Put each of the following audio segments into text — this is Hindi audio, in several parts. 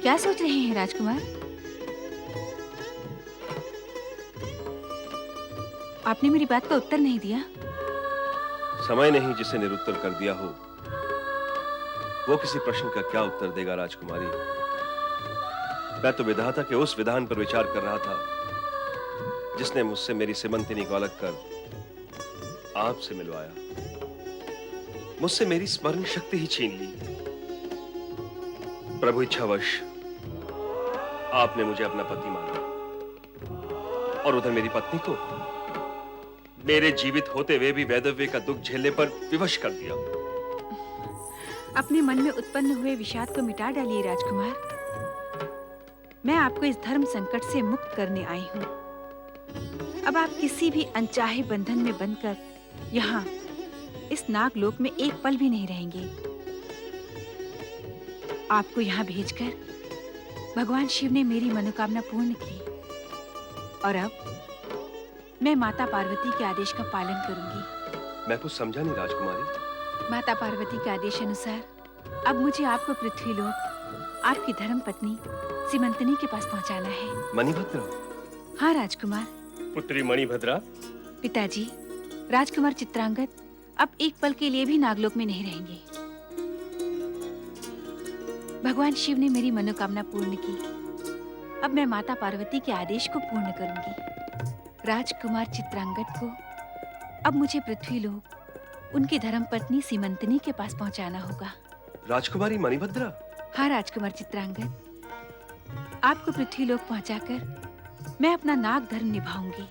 क्या सोच रहे हैं राजकुमार? आपने मेरी बात का उत्तर नहीं दिया। समय नहीं जिसे निरुत्तर कर दिया हो, वो किसी प्रश्न का क्या उत्तर देगा राजकुमारी। मैं तो विधाता के उस विधान पर विचार कर रहा था जिसने मुझसे मेरी सिमंतिनी को अलग कर आपसे मिलवाया, मुझसे मेरी स्मरण शक्ति ही छीन ली। प्रभु इच्छावश आपने मुझे अपना पति माना और उधर मेरी पत्नी को मेरे जीवित होते हुए भी वैधव्य का दुख झेलने पर विवश कर दिया। अपने मन में उत्पन्न हुए विषाद को मिटा डालिए राजकुमार। मैं आपको इस धर्म संकट से मुक्त करने आई हूँ। अब आप किसी भी अनचाहे बंधन में बंधकर यहाँ इस नागलोक में एक पल भी नहीं रहेंगे। आपको यहाँ भेजकर भगवान शिव ने मेरी मनोकामना पूर्ण की और अब मैं माता पार्वती के आदेश का पालन करूंगी। मैं कुछ समझा नहीं राजकुमारी। माता पार्वती के आदेश अनुसार अब मुझे आपको पृथ्वीलोक आपकी धर्म पत्नी सीमंतनी के पास पहुंचाना है। मणिभद्रा? हाँ राजकुमार। पुत्री मणिभद्रा? पिताजी, राजकुमार चित्रांगद अब एक पल के लिए भी नागलोक में नहीं रहेंगे। भगवान शिव ने मेरी मनोकामना पूर्ण की। अब मैं माता पार्वती के आदेश को पूर्ण करूंगी। राजकुमार चित्रांगद को अब मुझे पृथ्वीलोक उनकी धर्मपत्नी सीमंतनी के पास पहुंचाना होगा। राजकुमारी मणिभद्रा? हाँ राजकुमार चित्रांगद, आपको पृथ्वीलोक पहुंचाकर मैं अपना नाग धर्म निभाऊंगी।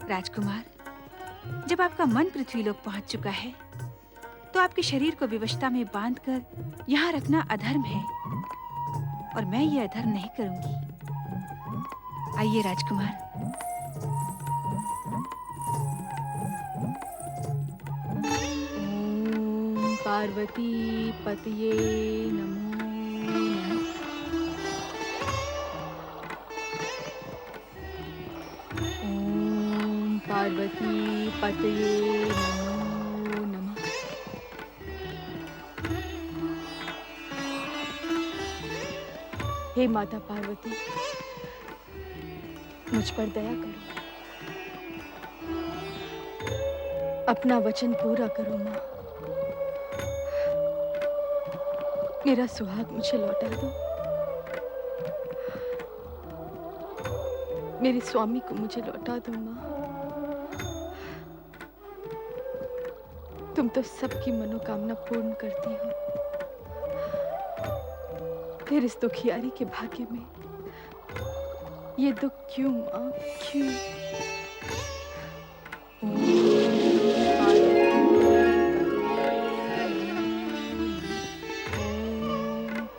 राजकुमार, जब आपका मन पृथ्वीलोक पहुंच चुका है तो आपके शरीर को विवशता में बांधकर यहाँ रखना अधर्म है और मैं ये अधर्म नहीं करूंगी। आइए राजकुमार। ओम पार्वती पतये नमो नमः। ओम पार्वती पतये नमो नमः। हे माता पार्वती, मुझ पर दया करो, अपना वचन पूरा करो माँ। मेरा सुहाग मुझे लौटा दो, मेरे स्वामी को मुझे लौटा दो माँ। तुम तो सबकी मनोकामना पूर्ण करती हो, फिर इस दुखियारी के भाग्य में ये दुख क्यों माँ, क्यों? ओम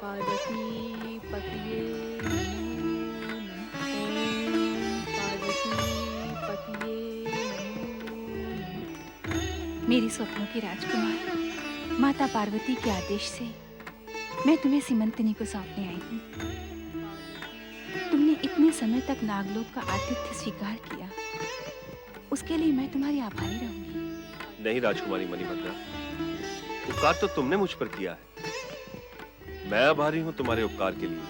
पार्वती पतये नमो नमः। ओम पार्वती पतये नमो नमः। मेरी स्वप्नों की राजकुमार माता पार्वती के आदेश से मैं तुम्हें सीमंतनी को सौंपने आई हूँ। तुमने इतने समय तक नागलोक का आतिथ्य स्वीकार किया, उसके लिए मैं तुम्हारी आभारी रहूंगी। नहीं राजकुमारी मणिभद्रा, उपकार तो तुमने मुझ पर किया है। मैं आभारी हूँ तुम्हारे उपकार के लिए।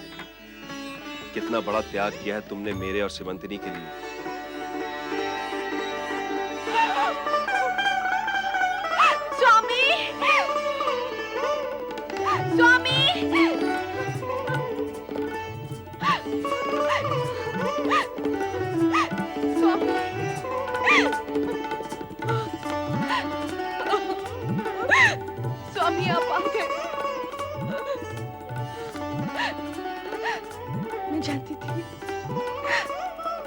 कितना बड़ा त्याग किया है तुमने मेरे और सीमंतनी के लिए। स्वामी! स्वामी! स्वामी आप आ गए।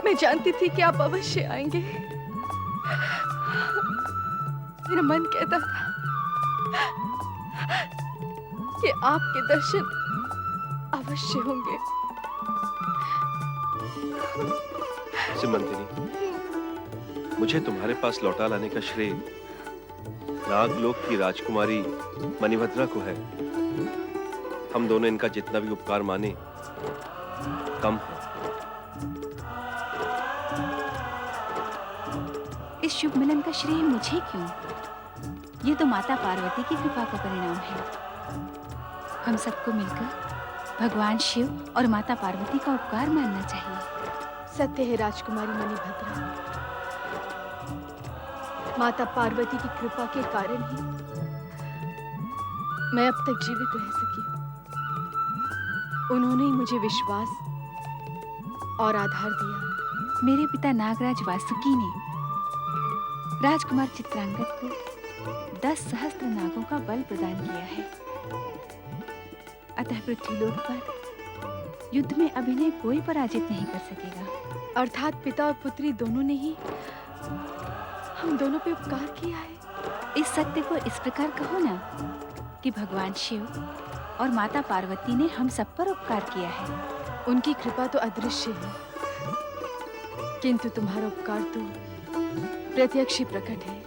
मैं जानती थी कि आप अवश्य आएंगे। मेरा मन कहता था कि आपके दर्शन अवश्य होंगे। सीमंतनी, मुझे तुम्हारे पास लौटा लाने का श्रेय नागलोक की राजकुमारी मणिभद्रा को है। हम दोनों इनका जितना भी उपकार माने कम है। इस शुभ मिलन का श्रेय मुझे क्यों? ये तो माता पार्वती की कृपा का परिणाम है। हम सबको मिलकर भगवान शिव और माता पार्वती का उपकार मानना चाहिए। सत्य है राजकुमारी मणिभद्रा, माता पार्वती की कृपा के कारण ही मैं अब तक जीवित रह सकी। उन्होंने ही मुझे विश्वास और आधार दिया। मेरे पिता नागराज वासुकी ने राजकुमार चित्रांगद को 10 सहस्त्र नागों का बल प्रदान किया है। अतः पृथ्वीलोक पर युद्ध में अभिनय कोई पराजित नहीं कर सकेगा। अर्थात पिता और पुत्री दोनों ने ही हम दोनों पे उपकार किया है। इस सत्य को इस प्रकार कहो ना कि भगवान शिव और माता पार्वती ने हम सब पर उपकार किया है। उनकी कृपा तो अदृश्य है, किंतु तुम्हारा उपकार तो प्रत्यक्ष ही प्रकट है।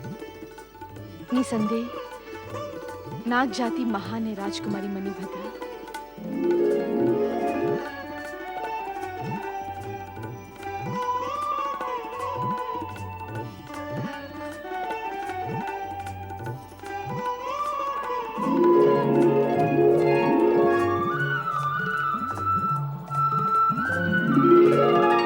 निसंदेह नाग जाति महान है राजकुमारी मणिभद्रा।